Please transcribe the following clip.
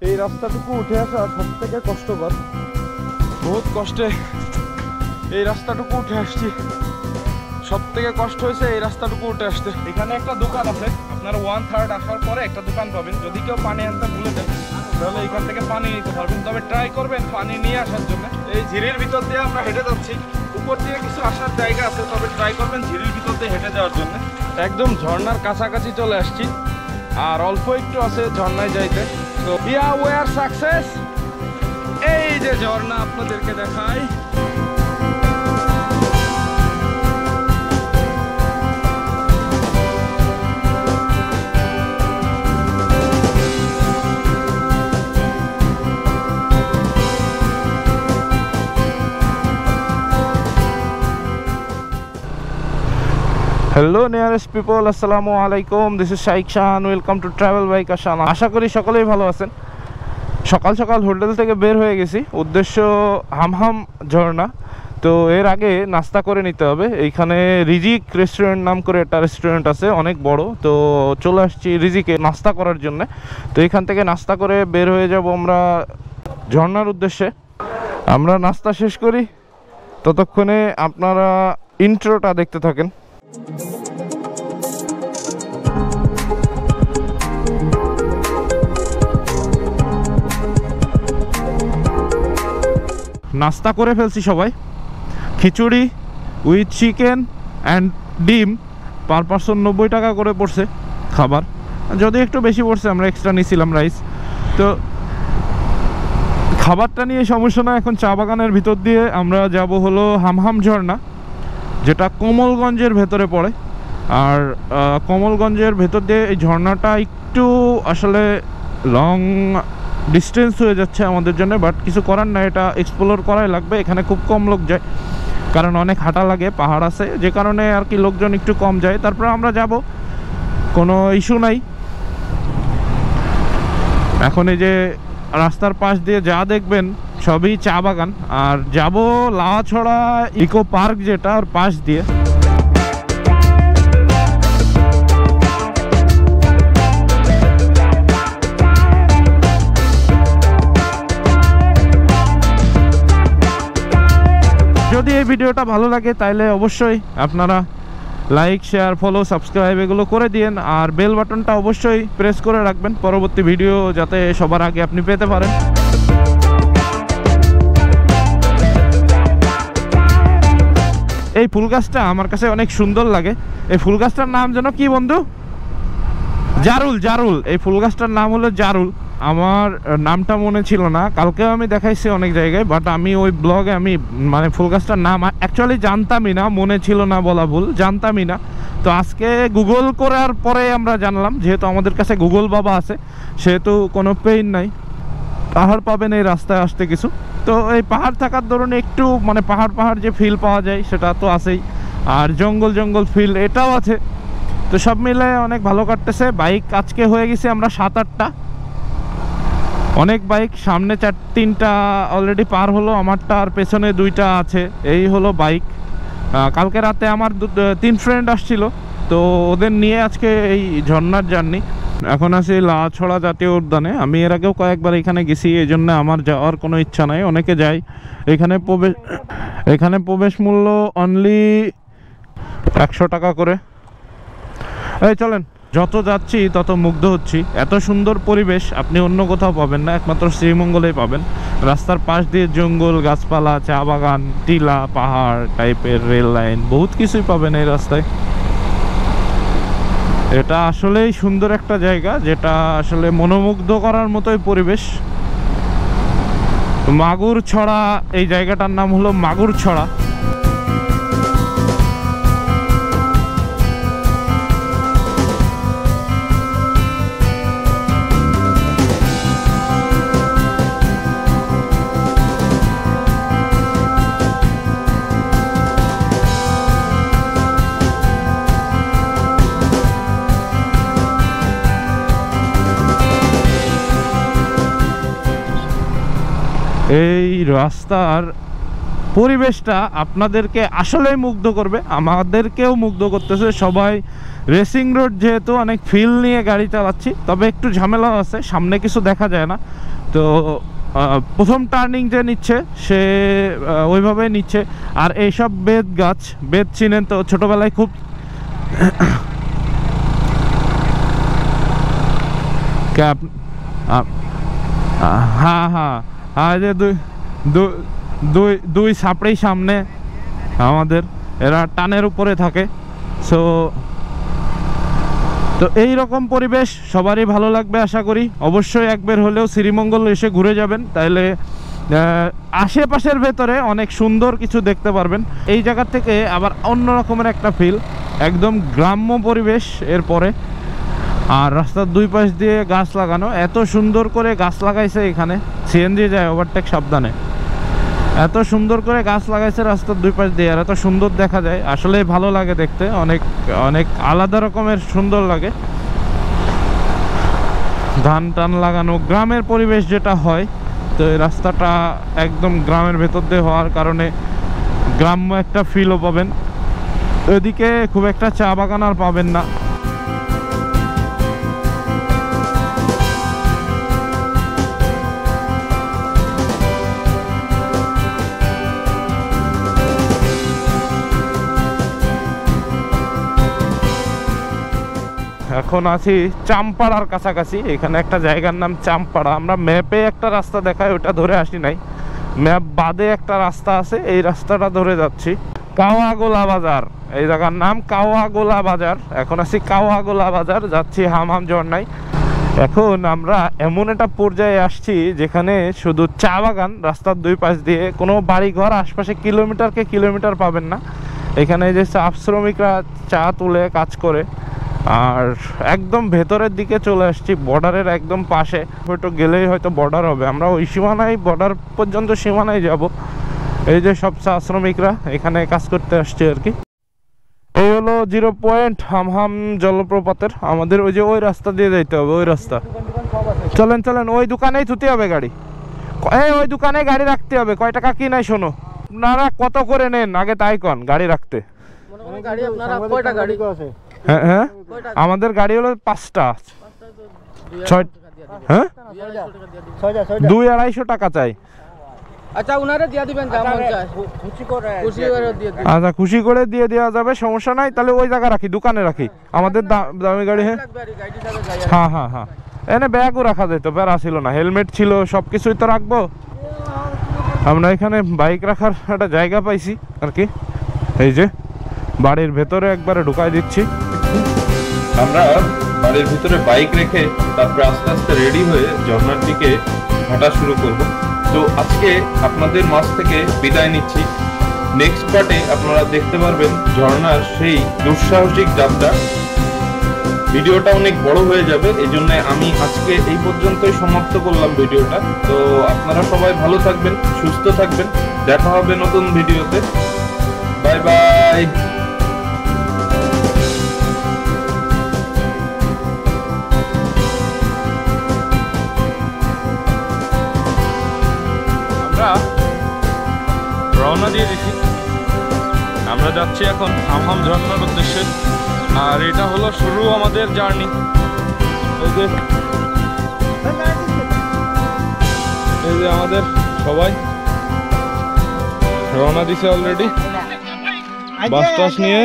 এই রাস্তাটুকু উঠে আসা সব থেকে কষ্টকর, বহুত কষ্টে এই রাস্তাটুকু উঠে আসছি। সব থেকে কষ্ট হয়েছে এই রাস্তাটুকু উঠে আসতে। এখানে একটা দোকান আছে, আপনারা 1/3 আসার পরে একটা দোকান পাবেন। যদি কেউ পানি আনতে ভুলে যান তাহলে এখান থেকে পানি নিতে পারবেন, তবে ট্রাই করবেন পানি নিয়ে আসার জন্য। এই ঝিরির ভিতর দিয়ে আমরা হেঁটে যাচ্ছি, উপর দিয়ে কিছু আসার জায়গা আছে, তবে ট্রাই করবেন ঝিরির ভিতর দিয়ে হেঁটে যাওয়ার জন্য। একদম ঝর্ণার কাছাকাছি চলে আসছি, আর অল্প একটু আছে ঝর্ণায় যাইতে। তো ইয়া উই আর সাকসেস। এই যে ঝর্ণা আপনাদেরকে দেখাই, হ্যালো নিয়ারেস্ট পিপল, আসসালামু আলাইকুম। This is Shaik Shahan, welcome to travel by Kashan. আশা করি সকলেই ভালো আছেন। সকাল সকাল হোটেল থেকে বের হয়ে গেছি, উদ্দেশ্য হামহাম ঝর্ণা। তো এর আগে নাস্তা করে নিতে হবে। এইখানে রিজিক রেস্টুরেন্ট নাম করে একটা রেস্টুরেন্ট আছে, অনেক বড়। তো চলে আসছি রিজিকে নাস্তা করার জন্য। তো এখান থেকে নাস্তা করে বের হয়ে যাব আমরা ঝর্ণার উদ্দেশ্যে। আমরা নাস্তা শেষ করি, ততক্ষণে আপনারা ইন্ট্রোটা দেখতে থাকেন। নাস্তা করে ফেলছি সবাই, খিচুড়ি উইথ চিকেন অ্যান্ড ডিম, পার পারসন 90 টাকা করে পড়ছে খাবার। যদি একটু বেশি পড়ছে, আমরা এক্সট্রা নিয়েছিলাম রাইস। তো খাবারটা নিয়ে সমস্যা না। এখন চা বাগানের ভিতর দিয়ে আমরা যাব হলো হামহাম ঝর্ণা, যেটা কমলগঞ্জের ভেতরে পড়ে। আর কমলগঞ্জের ভেতর দিয়ে এই ঝর্ণাটা একটু আসলে লং ডিস্টেন্স হয়ে যাচ্ছে আমাদের জন্য, বাট কিছু করার না, এটা এক্সপ্লোর করাই লাগবে। এখানে খুব কম লোক যায়, কারণ অনেক হাঁটা লাগে, পাহাড় আছে, যে কারণে আর কি লোকজন একটু কম যায়। তারপরে আমরা যাব, কোনো ইস্যু নাই। এখন এই যে রাস্তার পাশ দিয়ে যা দেখবেন সবই চা বাগান। আর যাব লাওয়াছড়া ইকো পার্ক, যেটা ওর পাশ দিয়ে। যদি এই ভিডিওটা ভালো লাগে তাহলে অবশ্যই আপনারা লাইক, শেয়ার, ফলো, সাবস্ক্রাইব এগুলো করে দিন। আর বেল বাটনটা অবশ্যই প্রেস করে রাখবেন, পরবর্তী ভিডিও যাতে সবার আগে আপনি পেতে পারেন। এই ফুল গাছটা আমার কাছে অনেক সুন্দর লাগে। এই ফুল গাছটার নাম যেন কি বন্ধু? জারুল। জারুল, এই ফুল গাছটার নাম হলো জারুল। আমার নামটা মনে ছিল না, কালকেও আমি দেখাইছি অনেক জায়গায়, বাট আমি ওই ব্লগে আমি মানে ফুল গাছটার নাম অ্যাকচুয়ালি জানতামই না, মনে ছিল না, বলা ভুল, জানতামই না। তো আজকে গুগল করার পরে আমরা জানলাম, যেহেতু আমাদের কাছে গুগল বাবা আছে, সেহেতু কোনো পেইন নাই। পাহাড় পাবেন এই রাস্তায় আসতে কিছু। তো এই পাহাড় থাকার দরুন একটু মানে পাহাড় যে ফিল পাওয়া যায় সেটা তো আছেই, আর জঙ্গল ফিল এটাও আছে। তো সব মিলে অনেক ভালো কাটতেছে। বাইক আজকে হয়ে গেছে আমরা 7-8টা, অনেক বাইক। সামনে 3টা অলরেডি পার হলো, আমারটা আর পেছনে 2টা আছে। এই হলো বাইক। কালকে রাতে আমার 3 ফ্রেন্ড আসছিল, তো ওদের নিয়ে আজকে এই ঝর্ণার জার্নি। এখন আছি লাওয়াছড়া জাতীয় উদ্যানে। আমি এর আগেও কয়েকবার এখানে গেছি, এই জন্য আমার যাওয়ার কোনো ইচ্ছা নাই। অনেকে যায় এখানে প্রবেশ মূল্য অনলি 100 টাকা করে। এই চলেন, যত যাচ্ছি তত মুগ্ধ হচ্ছি। এত সুন্দর পরিবেশ আপনি অন্য কোথাও পাবেন না, একমাত্র শ্রীমঙ্গলেই পাবেন। রাস্তার পাশ দিয়ে জঙ্গল, গাছপালা, চা বাগান, টিলা, পাহাড় টাইপের, রেল লাইন, বহুত কিছুই পাবেন এই রাস্তায়। এটা আসলেই সুন্দর একটা জায়গা, যেটা আসলে মনোমুগ্ধ করার মতোই পরিবেশ। মাগুরছড়া, এই জায়গাটার নাম হলো মাগুরছড়া। এই রাস্তার পরিবেশটা আপনাদেরকে আসলেই মুগ্ধ করবে, আমাদেরকেও মুগ্ধ করতেছে। সবাই রেসিং রোড যেহেতু অনেক ফিল নিয়ে গাড়ি চালাচ্ছি, তবে একটু ঝামেলাও আছে, সামনে কিছু দেখা যায় না। তো প্রথম টার্নিং যে নিচ্ছে সে ওইভাবে নিচ্ছে। আর এইসব বেত গাছ, বেত চিনেন তো, ছোটবেলায় খুব হ্যাঁ হ্যাঁ হ্যাঁ, যে দুই সাপড়েই সামনে আমাদের, এরা টানের উপরে থাকে। তো এই রকম পরিবেশ সবারই ভালো লাগবে আশা করি। অবশ্যই একবার হলেও শ্রীমঙ্গল এসে ঘুরে যাবেন, তাইলে আশেপাশের ভেতরে অনেক সুন্দর কিছু দেখতে পারবেন। এই জায়গা থেকে আবার অন্য রকমের একটা ফিল, একদম গ্রাম্য পরিবেশ। এরপরে আর রাস্তার দুই পাশ দিয়ে গাছ লাগানো, এত সুন্দর করে গাছ লাগাইছে এখানে, সিএনজি যায় ওভারটেক সাবধানে। এত সুন্দর করে গাছ লাগাইছে রাস্তার দুই পাশ দিয়ে, আর এত সুন্দর দেখা যায়, আসলে ভালো লাগে দেখতে, অনেক অনেক আলাদা রকমের সুন্দর লাগে। ধান টান লাগানো, গ্রামের পরিবেশ যেটা হয়, তো এই রাস্তাটা একদম গ্রামের ভেতর দিয়ে হওয়ার কারণে গ্রাম্য একটা ফিলও পাবেন। এদিকে খুব একটা চা বাগান আর পাবেন না। এখন আছি চামপাড়ার কাছাকাছি, এখানে একটা জায়গার নাম চামপাড়া। আমরা ম্যাপে একটা রাস্তা দেখায়, ওটা ধরে আসি নাই, ম্যাপ বাদে একটা রাস্তা আছে, এই রাস্তাটা ধরে যাচ্ছি। কাওয়াগোলা বাজার, এই জায়গার নাম কাওয়াগোলা বাজার। এখন আছি কাওয়াগোলা বাজার, যাচ্ছি হামাম ঝর্ণায়। এখন আমরা এমন একটা পর্যায়ে আসছি যেখানে শুধু চা বাগান, রাস্তার দুই পাশ দিয়ে কোনো বাড়িঘর আশপাশে কিলোমিটারকে কিলোমিটার পাবেন না। এখানে যে চা শ্রমিকরা চা তুলে কাজ করে, আর একদম ভেতরের দিকে চলে আসছি, বর্ডারের একদম পাশে। হয়তো গেলেই হয়তো বর্ডার হবে, আমরা ওই সীমানায়, বর্ডার পর্যন্ত সীমানায় যাব। এই যে সব চা শ্রমিকরা এখানে কাজ করতে আসছে আর কি। এই হলো 0 পয়েন্ট হামহাম জলপ্রপাতের। আমাদের ওই যে ওই রাস্তা দিয়ে যাইতে হবে, ওই রাস্তা। চলেন চলেন, ওই দোকানেই ধুতে হবে গাড়ি, ওই দোকানে গাড়ি রাখতে হবে। কয় টাকা কি নাই শোনো, আপনারা কত করে নেন আগে তাই কন গাড়ি রাখতে? হ্যাঁ হ্যাঁ, আমাদের গাড়ি হলো 5টা, 6, হ্যাঁ 200-250 টাকা চাই। আচ্ছা উনারে দিয়ে দিবেন, যা মন চায় আচ্ছা খুশি করে দিয়ে দেওয়া যাবে, সমস্যা নাই। তাহলে ওই জায়গা রাখি, দোকানে রাখি, আমাদের দামি গাড়ি। হ্যাঁ হ্যাঁ হ্যাঁ হ্যাঁ, এনে ব্যাগও রাখা যেত, বেড়া ছিল না, হেলমেট ছিল, সব কিছুই তো রাখবো। আমরা এখানে বাইক রাখার একটা জায়গা পাইছি আর কি, এই যে বাড়ির ভেতরে একবারে ঢুকাই দিচ্ছি। আমরা বাড়ির ভিতরে বাইক রেখে তারপরে আস্তে আস্তে রেডি হয়ে ঝর্ণার দিকে হাঁটা শুরু করব। তো আজকে আপনাদের মাঝ থেকে বিদায় নিচ্ছি। নেক্সট পার্টে আপনারা দেখতে পারবেন ঝর্ণার সেই দুঃসাহসিক যাত্রা। ভিডিওটা অনেক বড় হয়ে যাবে, এই জন্য আমি আজকে এই পর্যন্তই সমাপ্ত করলাম ভিডিওটা। তো আপনারা সবাই ভালো থাকবেন, সুস্থ থাকবেন, দেখা হবে নতুন ভিডিওতে। Bye bye. রওনা দিয়ে দিচ্ছি, আমরা যাচ্ছি এখন হামহাম ঝর্ণার উদ্দেশ্যে। আর এটা হলো শুরু আমাদের জার্নি। এই যে আমাদের সবাই রওনা দিছে অলরেডি, বাস টাস নিয়ে।